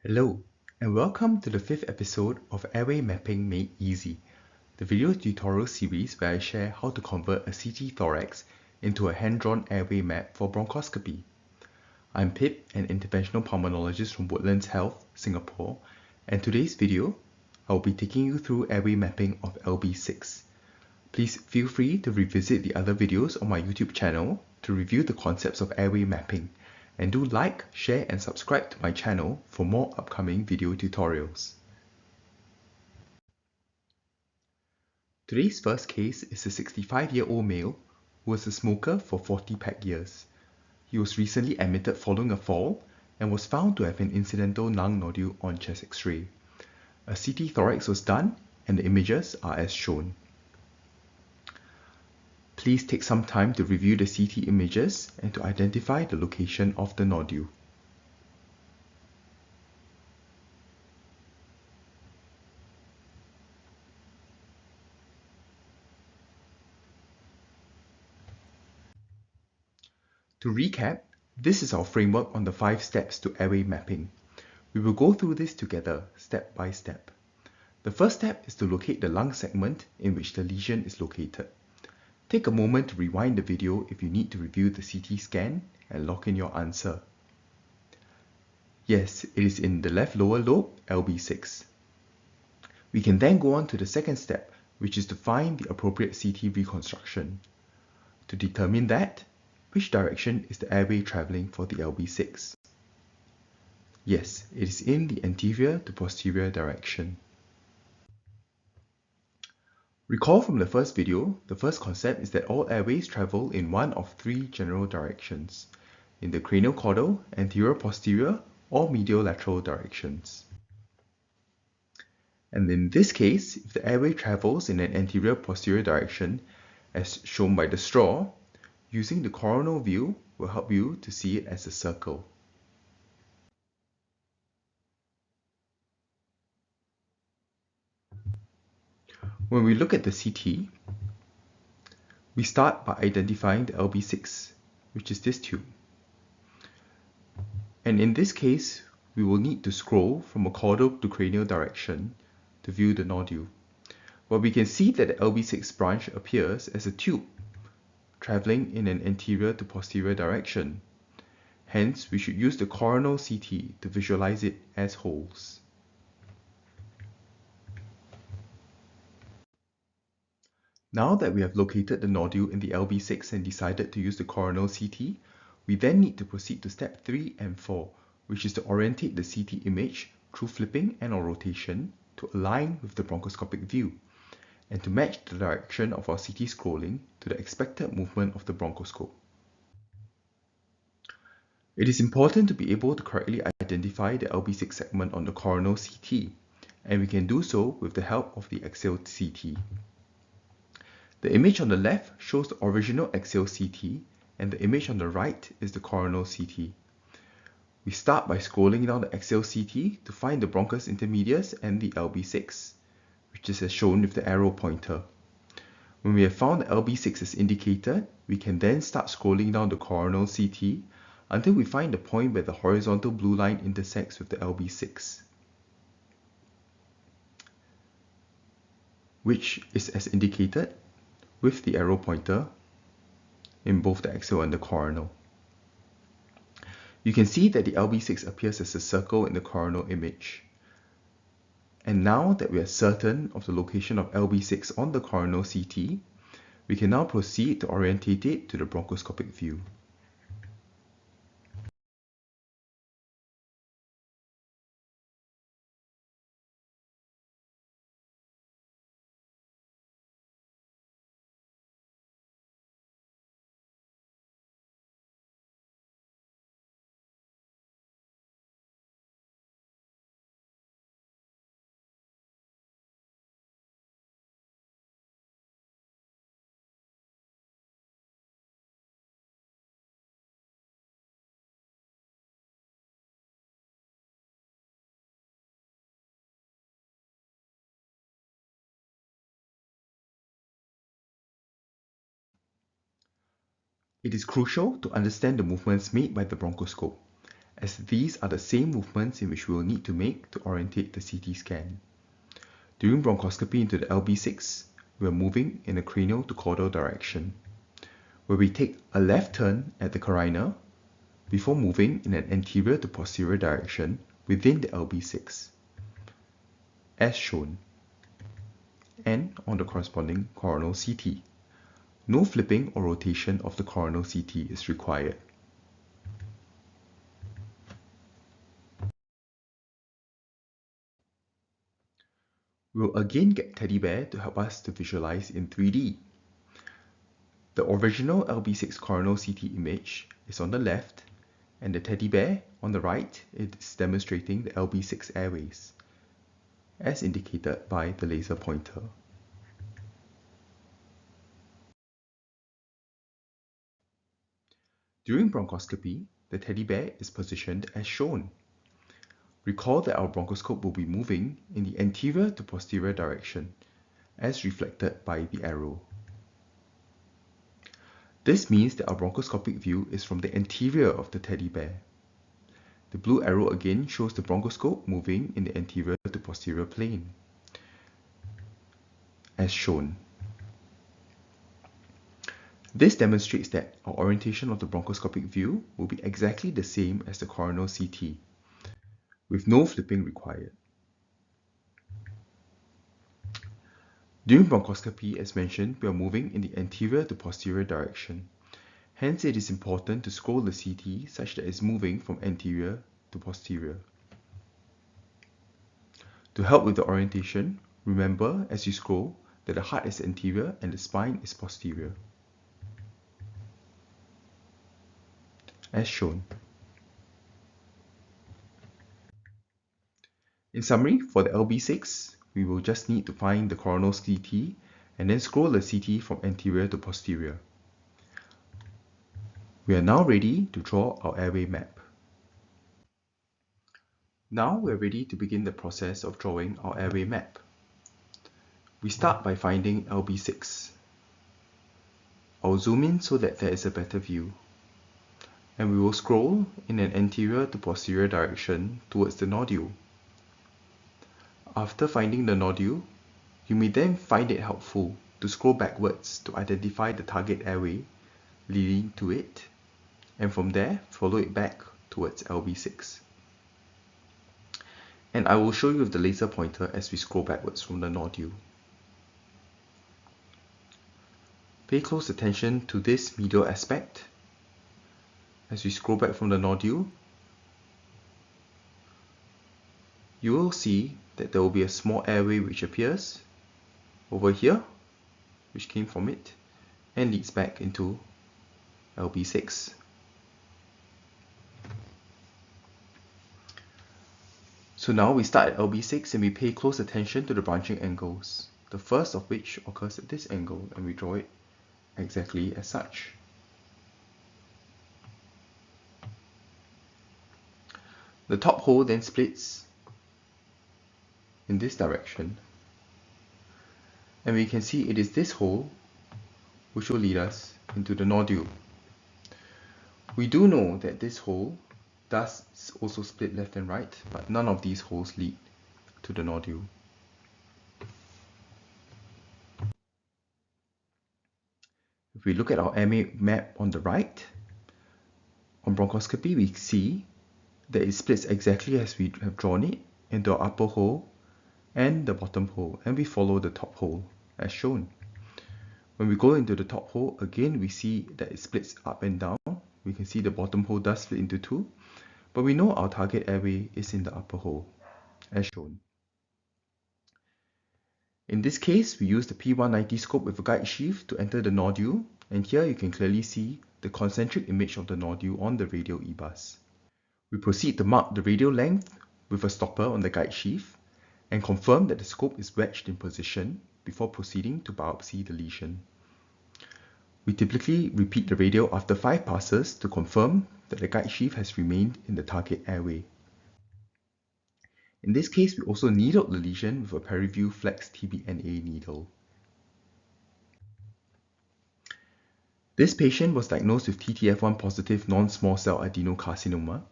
Hello, and welcome to the 5th episode of Airway Mapping Made Easy, the video tutorial series where I share how to convert a CT thorax into a hand-drawn airway map for bronchoscopy. I'm Pip, an interventional pulmonologist from Woodlands Health, Singapore, and today's video, I will be taking you through airway mapping of LB6. Please feel free to revisit the other videos on my YouTube channel to review the concepts of airway mapping, and do like, share and subscribe to my channel for more upcoming video tutorials. Today's first case is a 65-year-old male who was a smoker for 40 pack years. He was recently admitted following a fall and was found to have an incidental lung nodule on chest X-ray. A CT thorax was done and the images are as shown. Please take some time to review the CT images and to identify the location of the nodule. To recap, this is our framework on the 5 steps to airway mapping. We will go through this together, step by step. The first step is to locate the lung segment in which the lesion is located. Take a moment to rewind the video if you need to review the CT scan and lock in your answer. Yes, it is in the left lower lobe, LB6. We can then go on to the second step, which is to find the appropriate CT reconstruction. To determine that, which direction is the airway travelling for the LB6? Yes, it is in the anterior to posterior direction. Recall from the first video, the first concept is that all airways travel in one of 3 general directions, in the cranial-caudal, anterior-posterior, or medial-lateral directions. And in this case, if the airway travels in an anterior-posterior direction, as shown by the straw, using the coronal view will help you to see it as a circle. When we look at the CT, we start by identifying the LB6, which is this tube. And in this case, we will need to scroll from a caudal to cranial direction to view the nodule. But we can see that the LB6 branch appears as a tube, traveling in an anterior to posterior direction. Hence, we should use the coronal CT to visualize it as holes. Now that we have located the nodule in the LB6 and decided to use the coronal CT, we then need to proceed to step 3 and 4, which is to orientate the CT image through flipping and or rotation to align with the bronchoscopic view, and to match the direction of our CT scrolling to the expected movement of the bronchoscope. It is important to be able to correctly identify the LB6 segment on the coronal CT, and we can do so with the help of the axial CT. The image on the left shows the original axial CT, and the image on the right is the coronal CT. We start by scrolling down the axial CT to find the bronchus intermedius and the LB6, which is as shown with the arrow pointer. When we have found the LB6 as indicated, we can then start scrolling down the coronal CT until we find the point where the horizontal blue line intersects with the LB6, which is as indicated with the arrow pointer in both the axial and the coronal. You can see that the LB6 appears as a circle in the coronal image. And now that we are certain of the location of LB6 on the coronal CT, we can now proceed to orientate it to the bronchoscopic view. It is crucial to understand the movements made by the bronchoscope, as these are the same movements in which we will need to make to orientate the CT scan. During bronchoscopy into the LB6, we are moving in a cranial to caudal direction, where we take a left turn at the carina before moving in an anterior to posterior direction within the LB6, as shown, and on the corresponding coronal CT. No flipping or rotation of the coronal CT is required. We'll again get Teddy Bear to help us to visualize in 3D. The original LB6 coronal CT image is on the left, and the teddy bear on the right is demonstrating the LB6 airways, as indicated by the laser pointer. During bronchoscopy, the teddy bear is positioned as shown. Recall that our bronchoscope will be moving in the anterior to posterior direction, as reflected by the arrow. This means that our bronchoscopic view is from the anterior of the teddy bear. The blue arrow again shows the bronchoscope moving in the anterior to posterior plane, as shown. This demonstrates that our orientation of the bronchoscopic view will be exactly the same as the coronal CT, with no flipping required. During bronchoscopy, as mentioned, we are moving in the anterior to posterior direction. Hence, it is important to scroll the CT such that it's moving from anterior to posterior. To help with the orientation, remember as you scroll that the heart is anterior and the spine is posterior, as shown. In summary, for the LB6, we will just need to find the coronal CT and then scroll the CT from anterior to posterior. We are now ready to draw our airway map. Now we are ready to begin the process of drawing our airway map. We start by finding LB6. I'll zoom in so that there is a better view. And we will scroll in an anterior to posterior direction towards the nodule. After finding the nodule, you may then find it helpful to scroll backwards to identify the target airway leading to it, and from there follow it back towards LB6. And I will show you with the laser pointer as we scroll backwards from the nodule. Pay close attention to this medial aspect. As we scroll back from the nodule, you will see that there will be a small airway which appears over here, which came from it, and leads back into LB6. So now we start at LB6 and we pay close attention to the branching angles, the first of which occurs at this angle, and we draw it exactly as such. The top hole then splits in this direction, and we can see it is this hole which will lead us into the nodule. We do know that this hole does also split left and right, but none of these holes lead to the nodule. If we look at our airway map on the right, on bronchoscopy we see that it splits exactly as we have drawn it into our upper hole and the bottom hole, and we follow the top hole as shown. When we go into the top hole, again we see that it splits up and down. We can see the bottom hole does split into two, but we know our target airway is in the upper hole as shown. In this case, we use the P190 scope with a guide sheath to enter the nodule, and here you can clearly see the concentric image of the nodule on the radial E-bus. We proceed to mark the radial length with a stopper on the guide sheath and confirm that the scope is wedged in position before proceeding to biopsy the lesion. We typically repeat the radial after 5 passes to confirm that the guide sheath has remained in the target airway. In this case, we also needled the lesion with a PeriView Flex TBNA needle. This patient was diagnosed with TTF1 positive non-small cell adenocarcinoma.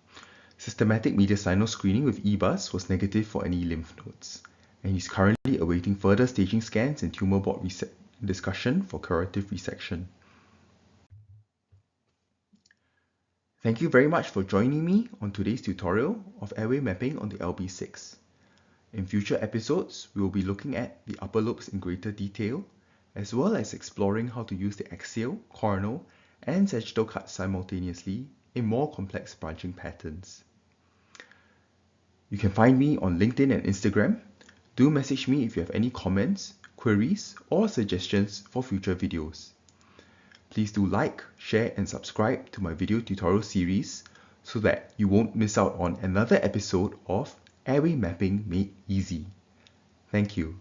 Systematic mediastinal screening with EBUS was negative for any lymph nodes, and he's currently awaiting further staging scans and tumor board discussion for curative resection. Thank you very much for joining me on today's tutorial of airway mapping on the LB6. In future episodes, we will be looking at the upper lobes in greater detail, as well as exploring how to use the axial, coronal, and sagittal cuts simultaneously in more complex branching patterns. You can find me on LinkedIn and Instagram. Do message me if you have any comments, queries, or suggestions for future videos. Please do like, share, and subscribe to my video tutorial series so that you won't miss out on another episode of Airway Mapping Made Easy. Thank you.